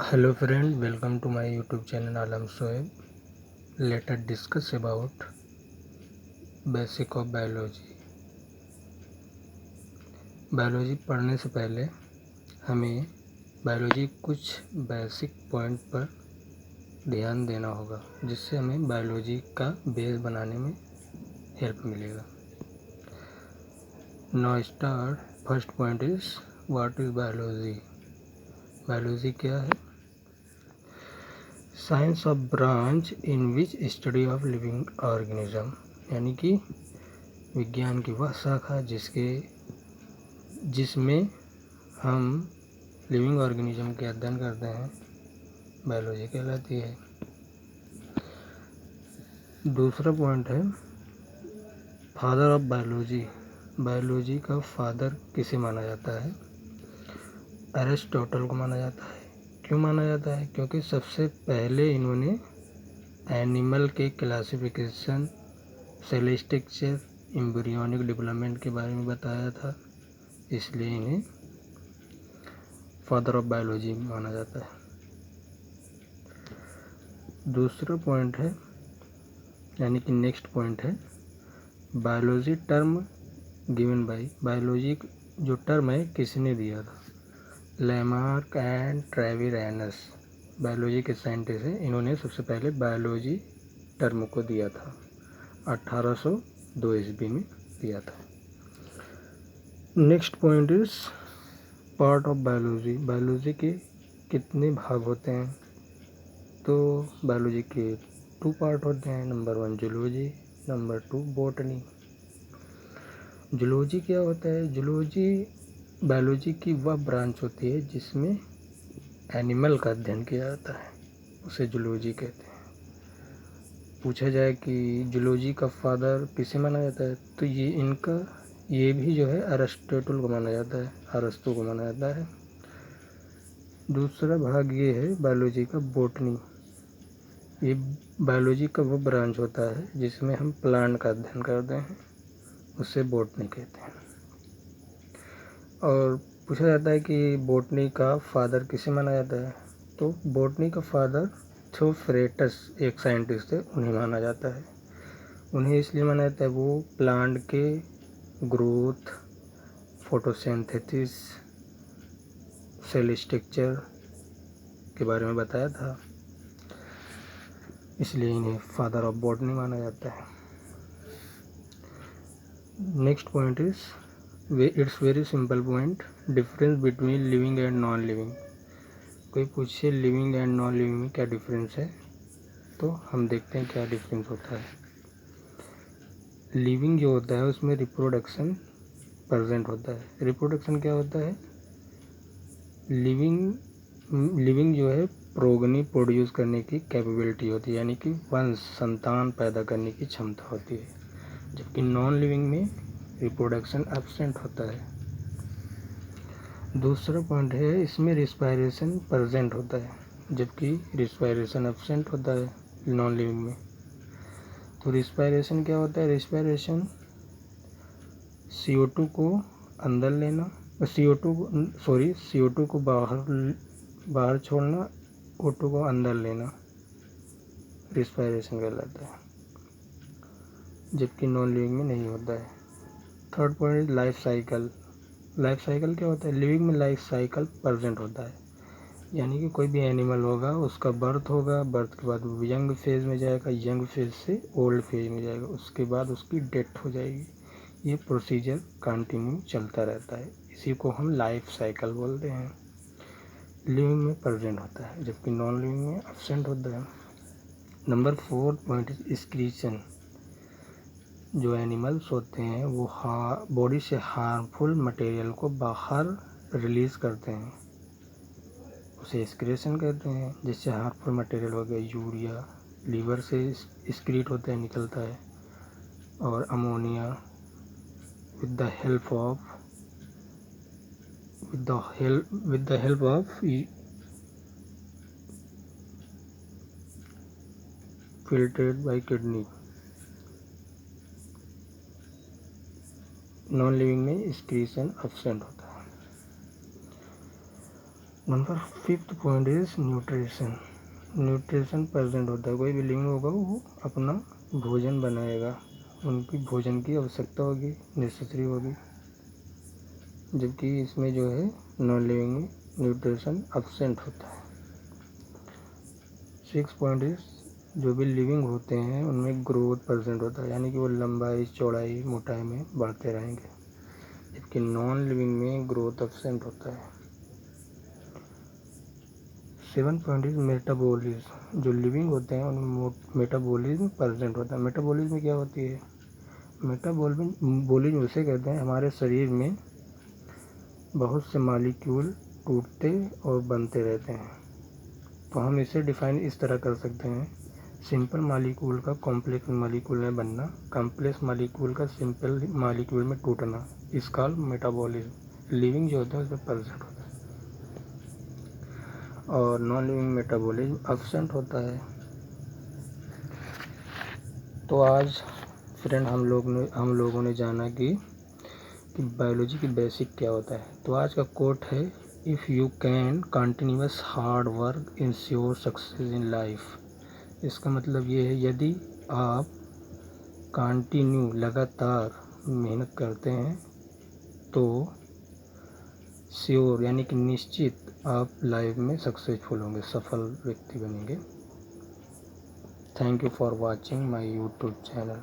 Hello friend, welcome to my YouTube channel Alam Soeb. Let us discuss about basic of biology. Biology पढ़ने से पहले हमें biology कुछ basic point पर ध्यान देना होगा, जिससे हमें बायोलॉजी का बेस बनाने में हेल्प मिलेगा. Now start. First point is what is biology. Biology क्या है? Science of branch in which study of living organism, यानी कि विज्ञान की वह शाखा जिसमें हम लिविंग ऑर्गेनिज्म के अध्ययन करते हैं, बायोलॉजी कहलाती है. दूसरा पॉइंट है फादर ऑफ बायोलॉजी. बायोलॉजी का फादर किसे माना जाता है? एरिस्टोटल को माना जाता है. क्यों माना जाता है? क्योंकि सबसे पहले इन्होंने एनिमल के classification, cell structure, embryonic development के बारे में बताया था, इसलिए इन्हें फादर ऑफ बायोलॉजी माना जाता है. दूसरा पॉइंट है, यानी कि नेक्स्ट पॉइंट है biology term given by. Biology जो टर्म है किसने दिया था? Lamarck and Treviranus. बायोलॉजी के साइंटिस्ट हैं, इन्होंने सबसे पहले बायोलॉजी टर्म को दिया था. 1802 ईस्वी में दिया था. Next point is part of biology. Biology के कितने भाग होते हैं? तो बायोलॉजी के 2 पार्ट होते हैं. Number 1 zoology, number 2 botany. Zoology क्या होता है? जूलॉजी बायोलॉजी की वह ब्रांच होती है जिसमें एनिमल का अध्ययन किया जाता है, उसे जूलॉजी कहते हैं. पूछा जाए कि जूलॉजी का फादर किसे माना जाता है, तो ये भी जो है अरिस्टोटल को माना जाता है, अरस्तु को माना जाता है. दूसरा भाग ये है बायोलॉजी का बॉटनी. ये बायोलॉजी का वो ब्रांच होता है जिसमें हम प्लांट का अध्ययन करते हैं, उसे बॉटनी कहते हैं. और पूछा जाता है कि बॉटनी का फादर किसे माना जाता है, तो बॉटनी का फादर थ्योफ्रेटस एक साइंटिस्ट थे, उन्हें माना जाता है. उन्हें इसलिए माना जाता है, वो प्लांट के ग्रोथ, फोटोसिंथेसिस, सेल स्ट्रक्चर के बारे में बताया था, इसलिए इन्हें फादर ऑफ बॉटनी माना जाता है. Next point is it's very simple point, difference between living and non living. कोई पूछे लिविंग एंड नॉन लिविंग में क्या डिफरेंस है, तो हम देखते हैं क्या डिफरेंस होता है. लिविंग जो होता है उसमें रिप्रोडक्शन प्रेजेंट होता है. रिप्रोडक्शन क्या होता है? लिविंग जो है प्रोगनी प्रोड्यूस करने की कैपेबिलिटी होती है, यानी कि वंश संतान पैदा करने की क्षमता होती है, जबकि नॉन लिविंग में रिप्रोडक्शन एब्सेंट होता है. दूसरा पॉइंट है इसमें रिस्पायरेशन प्रेजेंट होता है, जबकि रिस्पायरेशन एब्सेंट होता है नॉन लिविंग में. तो रिस्पायरेशन क्या होता है? रिस्पायरेशन CO2 को अंदर लेना, CO2 को बाहर छोड़ना, O2 को अंदर लेना, रिस्पायरेशन कहलाता है, जबकि नॉन लिविंग में नहीं होता है. Third point life cycle. Life cycle क्या होता है? लिविंग में लाइफ साइकिल प्रेजेंट होता है, यानी कि कोई भी एनिमल होगा, उसका बर्थ होगा, बर्थ के बाद वो यंग फेज़ में जाएगा, यंग फेज़ से ओल्ड फेज़ में जाएगा, उसके बाद उसकी डेथ हो जाएगी. ये प्रोसीजर कंटिन्यू चलता रहता है, इसी को हम लाइफ साइकिल बोलते हैं. लिविंग में प्रेजेंट होता है, जबकि नॉन लिविंग में एब्सेंट होता है. Number 4 point is excretion. जो एनिमल्स होते हैं वो बॉडी से हार्मफुल मटेरियल को बाहर रिलीज़ करते हैं, उसे एक्सक्रीशन कहते हैं. जिससे हार्मफुल मटेरियल हो गया यूरिया, लीवर से एक्सक्रीट होता है, निकलता है, और ammonia with the help of filtered by kidney. Non living में एक्सक्रीशन एब्सेंट होता है. Number 5th point is nutrition. Nutrition present होता है, कोई भी लिविंग होगा वो अपना भोजन बनाएगा, उनकी भोजन की आवश्यकता होगी, नेसेसरी होगी, जबकि इसमें जो है नॉन लिविंग में न्यूट्रिशन एब्सेंट होता है। 6 पॉइंट इज जो भी लिविंग होते हैं उनमें ग्रोथ प्रेजेंट होता है, यानी कि वो लंबाई, चौड़ाई, मोटाई में बढ़ते रहेंगे, जबकि नॉन लिविंग में ग्रोथ एब्सेंट होता है। 7 पॉइंट इज मेटाबॉलिज्म। जो लिविंग होते हैं उनमें मेटाबॉलिज्म प्रेजेंट होता है। मेटाबॉलिज्म क्या होती है? मेटाबॉलिज्म उसे कहते हैं हमारे शरीर में बहुत से मॉलिक्यूल टूटते और बनते रहते हैं। तो हम इसे डिफाइन इस तरह कर सकते हैं, सिंपल मॉलिक्यूल का कॉम्प्लेक्स मॉलिक्यूल में बनना, कॉम्प्लेक्स मॉलिक्यूल का सिंपल मॉलिक्यूल में टूटना, इस कॉल्ड मेटाबॉलिज्म। लिविंग जो होता है उसमें प्रेजेंट होता है और नॉन लिविंग मेटाबॉलिज्म एब्सेंट होता है। तो आज फ्रेंड हम लोगों ने जाना कि बायोलॉजी की बेसिक क्या होता है। तो आज का कोट है, if you can continuous hard work ensure success in life. इसका मतलब ये है, यदि आप कंटिन्यू लगातार मेहनत करते हैं तो श्योर यानी कि निश्चित आप लाइफ में सक्सेसफुल होंगे, सफल व्यक्ति बनेंगे। Thank you for watching my YouTube channel.